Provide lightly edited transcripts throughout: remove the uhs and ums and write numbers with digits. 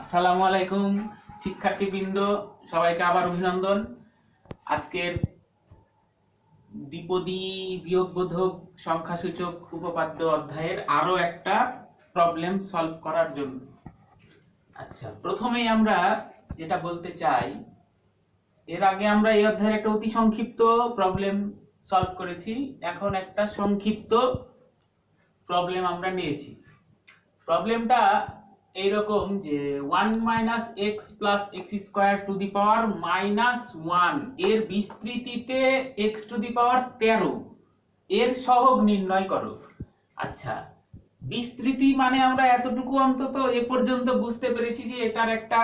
আসসালামু আলাইকুম শিক্ষার্থীবৃন্দ, সবাইকে আবার অভিনন্দন। আজকের দ্বিপদী বিয়োগবোধক সংখ্যাসূচক উপপাদ্য অধ্যায়ের আরো একটা প্রবলেম সলভ করার জন্য। আচ্ছা, প্রথমেই আমরা যেটা বলতে চাই, এর আগে আমরা এই অধ্যায়ের একটা অতি সংক্ষিপ্ত প্রবলেম সলভ করেছি। এখন একটা সংক্ষিপ্ত প্রবলেম আমরা নিয়েছি। প্রবলেমটা এইরকম যে 1 - x + x² টু দি পাওয়ার -1 এর বিস্তৃতিতে x টু দি পাওয়ার 13 এর সহগ নির্ণয় করো। আচ্ছা, বিস্তৃতি মানে আমরা এতটুকু অন্তত এ পর্যন্ত বুঝতে পেরেছি যে এটার একটা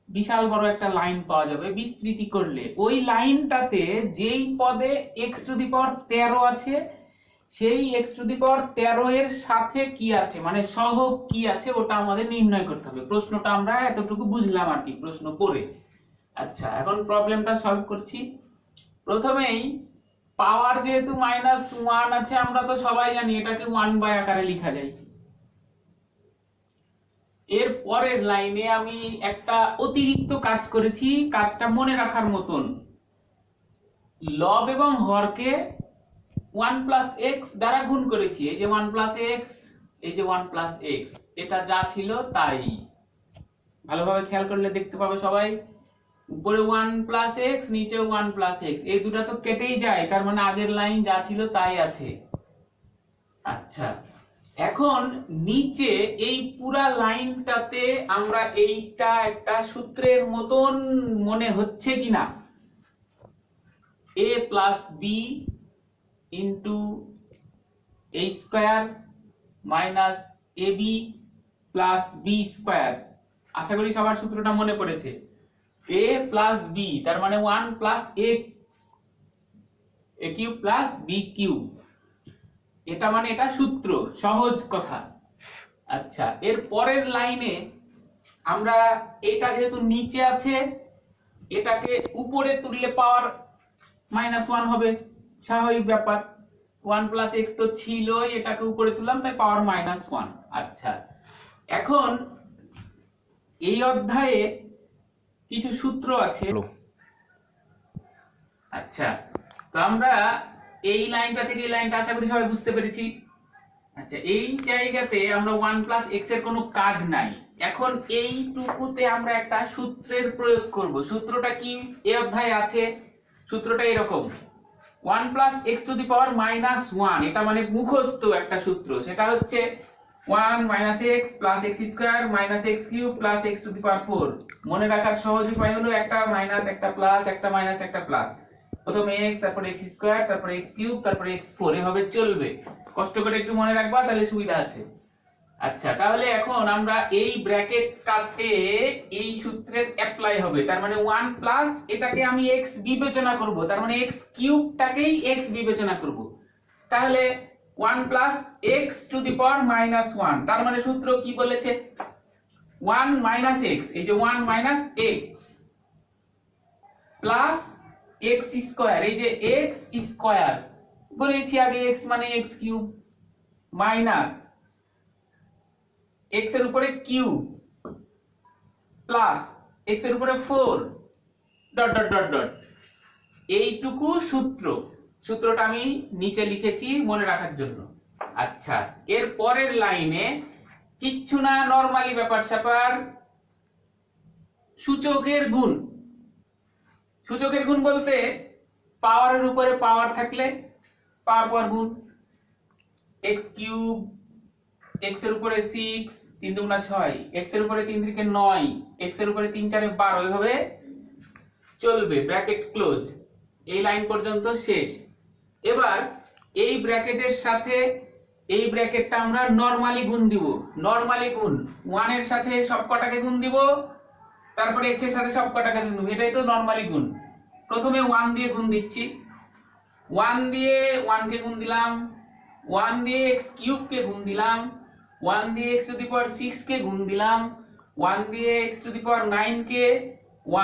বিশাল বড় একটা লাইন পাওয়া যাবে। বিস্তৃতি করলে ওই লাইনটাতে যেই পদে x টু দি পাওয়ার 13 আছে সেই x টু দি পাওয়ার 13 এর সাথে কি আছে, মানে সহগ কি আছে, ওটা আমাদের নির্ণয় করতে হবে। প্রশ্নটা আমরা এতটুকু বুঝলাম আর কি প্রশ্ন পড়ে। আচ্ছা, এখন প্রবলেমটা সলভ করছি। প্রথমেই পাওয়ার যেহেতু -1 আছে, আমরা তো সবাই জানি এটাকে 1 আকারে লেখা যায়। এর পরের লাইনে আমি একটা অতিরিক্ত কাজ করেছি, কাজটা মনে রাখার মতন। লব এবং হরকে 1 + x দ্বারা গুণ করেছি। এই যে 1 + x, এই যে 1 + x, এটা যা ছিল তাই। ভালোভাবে খেয়াল করলে দেখতে পাবে সবাই, উপরে 1 + x, নিচে 1 + x, এই দুটো তো কেটেই যায়, তার মানে আগের লাইন যা ছিল তাই আছে। আচ্ছা, এখন নিচে এই পুরা লাইনটাতে আমরা এইটা একটা সূত্রের মতন মনে হচ্ছে কিনা, a + b a² - ab + b²। আশা করি সবার সূত্রটা মনে পড়েছে। a + b তার মানে 1 + x a³ + b³ এটা মানে এটা সূত্র, সহজ কথা। আচ্ছা, এর পরের লাইনে আমরা এটা যেহেতু নিচে আছে, এটাকে উপরে তুললে পাওয়ার -1 হবে, স্বাভাবিক ব্যাপার। 1 + x তো ছিলই, এটাকে উপরে তুললাম তাই পাওয়ার -1। আচ্ছা, এখন এই অধ্যায়ে কিছু সূত্র আছে। আচ্ছা, তো আমরা এই লাইনটা থেকে এই লাইনটা আশা করি সবাই বুঝতে পেরেছি। আচ্ছা, এই জায়গাতে আমরা 1 + x এর কোনো কাজ নাই। এখন এইটুকুতে আমরা একটা সূত্রের প্রয়োগ করব। সূত্রটা কি এই অধ্যায়ে আছে? সূত্রটা এরকম, 1 + x টু দি পাওয়ার -1, এটা মানে মুখস্থ একটা সূত্র। সেটা হচ্ছে 1 - x + x² - x³ + x to the পাওয়ার 4। মনে রাখার সহজ উপায় হলো একটা মাইনাস, একটা প্লাস, একটা মাইনাস, একটা প্লাস। প্রথমে x, তারপর x², তারপর x³, তারপর x4, এভাবে চলবে। কষ্ট করে একটু মনে রাখবা, তাহলে সুবিধা আছে। আচ্ছা, তাহলে এখন আমরা এই ব্র্যাকেটটাতে এই সূত্রের অ্যাপ্লাই হবে, তার মানে 1 এটাকে আমি x বিবেচনা করব, তার মানে x³ টাকেই x বিবেচনা করব। তাহলে 1 + x টু দি পাওয়ার -1, তার মানে সূত্র কি বলেছে, 1 - x, এই যে 1 - x প্লাস x², এই যে x² বলেছি আগে, x মানে x³ মাইনাস x এর উপরে কিউ প্লাস x এর উপরে 4 ডট ডট ডট ডট। এইটুকু সূত্র, সূত্রটা আমি নিচে লিখেছি মনে রাখার জন্য। আচ্ছা, এর পরের লাইনে কিচ্ছু না, নরমালি ব্যাপার স্যাপার, সূচকের গুণ। সূচকের গুণ বলতে পাওয়ারের উপরে পাওয়ার থাকলে পাওয়ার গুণ, x³ x এর উপরে 6, 3 × 6, x এর উপরে 3 × 9, x এর উপরে 3 × 4 = 12, এভাবে চলবে। ব্র্যাকেট ক্লোজ, এই লাইন পর্যন্ত শেষ। এবার এই ব্র্যাকেটের সাথে এই ব্র্যাকেটটা আমরা নরমালি গুণ দিব। নরমালি গুণ 1 এর সাথে সবকটাকে গুণ দিব, তারপরে x এর সাথে সবকটাকে গুণ দিব, এটাই তো নরমালি গুণ। প্রথমে 1 দিয়ে গুণ দিচ্ছি, 1 দিয়ে 1 কে গুণ দিলাম, 1 দিয়ে x³ কে গুণ দিলাম, 1 দিয়ে x টু দি পাওয়ার 6 কে গুণ দিলাম, 1 দিয়ে x টু দি পাওয়ার 9 কে,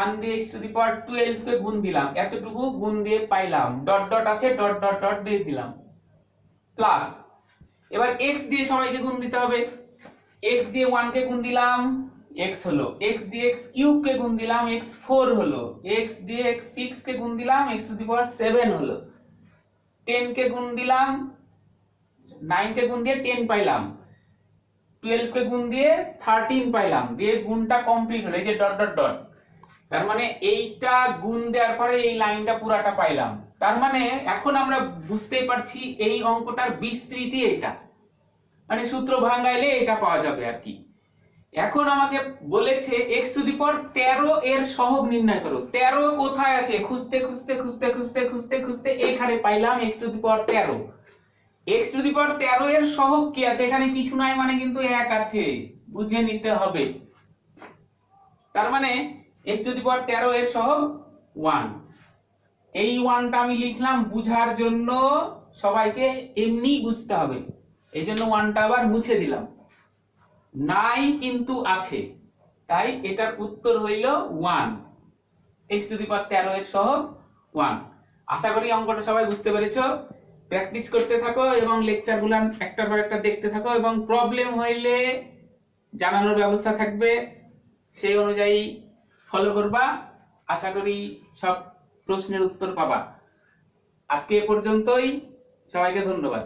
1 দিয়ে x টু দি পাওয়ার 12 কে গুণ দিলাম। এতটুকু গুণ দিয়ে পাইলাম, ডট ডট আছে, ডট ডট ডট দিয়ে দিলাম, প্লাস এবার x দিয়ে সবাইকে গুণ দিতে হবে। x দিয়ে 1 কে গুণ দিলাম, x হলো, x দিয়ে x কিউব কে গুণ দিলাম x4 হলো, x দিয়ে x6 কে গুণ দিলাম x⁴ হলো, 10 কে গুণ দিলাম 9 কে গুণ দিয়ে 10 পাইলাম, 12 কে গুণ দিয়ে 13 পাইলাম, দিয়ে গুণটা কমপ্লিট হলো, এই যে ডট ডট ডট। তার মানে এইটা গুণ দেওয়ার পরে এই লাইনটা পুরাটা পাইলাম। তার মানে এখন আমরা বুঝতেই পারছি এই অঙ্কটার বিস্তৃতি এটা, মানে সূত্র ভাঙাইলে এটা পাওয়া যাবে আর কি। এখন আমাকে বলেছে x⁻13 এর সহগ নির্ণয় করো। 13 কোথায় আছে খুঁজতে খুঁজতে খুঁজতে খুঁজতে খুঁজতে খুঁজতে এখানে পাইলাম x⁻13। x⁻13 এর সহগ কি আছে? এখানে কিছু নাই, মানে কিন্তু 1 আছে, বুঝে নিতে হবে। তার মানে x⁻13 এর সহগ 1। এই 1টা আমি লিখলাম বুঝার জন্য, সবাইকে এমনি বুঝতে হবে, এই জন্য 1টা আবার মুছে দিলাম। নাই কিন্তু আছে, তাই এটার উত্তর হইল 1। x⁻13 এর সহগ 1। আশা করি অঙ্কটা সবাই বুঝতে পেরেছো। প্র্যাকটিস করতে থাকো এবং লেকচারগুলো একটার পর একটা দেখতে থাকো, এবং প্রবলেম হইলে জানানোর ব্যবস্থা থাকবে, সেই অনুযায়ী ফলো করবা। আশা করি সব প্রশ্নের উত্তর পাবা। আজকে এ পর্যন্তই, সবাইকে ধন্যবাদ।